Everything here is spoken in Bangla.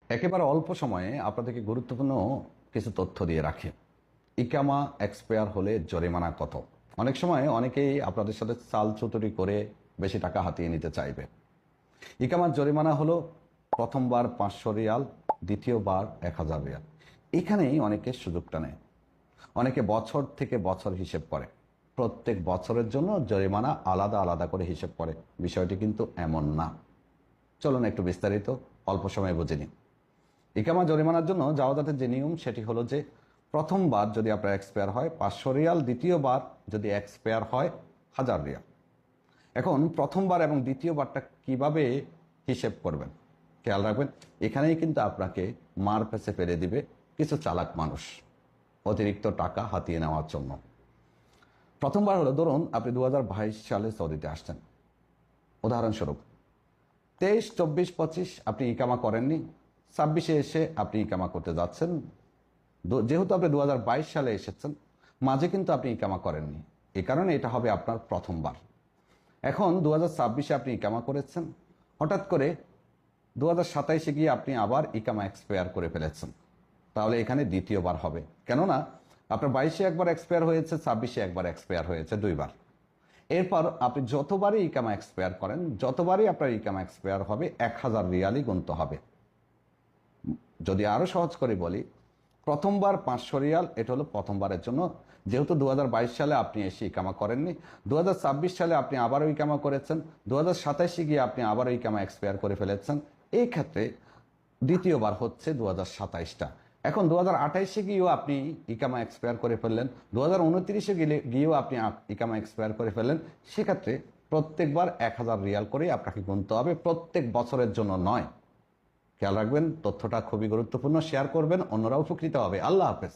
একেবারে অল্প সময়ে আপনাদেরকে গুরুত্বপূর্ণ কিছু তথ্য দিয়ে রাখি। ইকামা এক্সপায়ার হলে জরিমানা কত? অনেক সময় অনেকেই আপনাদের সাথে চাল চতুরি করে বেশি টাকা হাতিয়ে নিতে চাইবে। ইকামার জরিমানা হলো প্রথমবার 500 রিয়াল, দ্বিতীয়বার 1000 রিয়াল। এখানেই অনেকে সুযোগটা নেয়। অনেকে বছর থেকে বছর হিসেব করে, প্রত্যেক বছরের জন্য জরিমানা আলাদা আলাদা করে হিসেব করে। বিষয়টি কিন্তু এমন না। চলুন একটু বিস্তারিত অল্প সময়ে বুঝে নিই। ইকামা জরিমানার জন্য জাওজাতের যে নিয়ম সেটি হলো যে প্রথমবার যদি আপনার এক্সপায়ার হয় 500 রিয়াল, দ্বিতীয়বার যদি এক্সপায়ার হয় 1000 রিয়াল। এখন প্রথমবার এবং দ্বিতীয়বারটা কিভাবে হিসেব করবেন খেয়াল রাখবেন। এখানেই কিন্তু আপনাকে মার পেছে ফেলে দিবে কিছু চালাক মানুষ অতিরিক্ত টাকা হাতিয়ে নেওয়ার জন্য। প্রথমবার হলো, ধরুন আপনি 2022 সালে সৌদিতে আসছেন, উদাহরণস্বরূপ 23, 24, 25 আপনি ইকামা করেননি, 26-এ এসে আপনি ইকামা করতে যাচ্ছেন। যেহেতু আপনি 2022 সালে এসেছেন, মাঝে কিন্তু আপনি ইকামা করেননি, এই কারণে এটা হবে আপনার প্রথমবার। এখন 2026-এ আপনি ইকামা করেছেন, হঠাৎ করে 2027-এ গিয়ে আপনি আবার ইকামা এক্সপায়ার করে ফেলেছেন, তাহলে এখানে দ্বিতীয়বার হবে। কেননা আপনার 22-এ একবার এক্সপায়ার হয়েছে, 26-এ একবার এক্সপায়ার হয়েছে, দুইবার। এরপর আপনি যতবারই ইকামা এক্সপায়ার করেন, যতবারই আপনার ইকামা এক্সপায়ার হবে 1000 রিয়ালই গুনতে হবে। যদি আরো সহজ করে বলি, প্রথমবার 500 রিয়াল, এটা হলো প্রথমবারের জন্য। যেহেতু 2022 সালে আপনি এসে ইকামা করেননি, 2026 সালে আপনি আবারও ইকামা করেছেন, 2027-এ গিয়ে আপনি আবারও ইকামা এক্সপায়ার করে ফেলেছেন, এই ক্ষেত্রে দ্বিতীয়বার হচ্ছে 2027টা। এখন 2028-এ গিয়েও আপনি ইকামা এক্সপায়ার করে ফেললেন, 2029-এ গিয়েও আপনি ইকামা এক্সপায়ার করে ফেললেন, সেক্ষেত্রে প্রত্যেকবার 1000 রিয়াল করে আপনাকে গুনতে হবে, প্রত্যেক বছরের জন্য নয়। খেয়াল রাখবেন, তথ্যটা খুবই গুরুত্বপূর্ণ। শেয়ার করবেন, অন্যরাও উপকৃত হবে। আল্লাহ হাফেজ।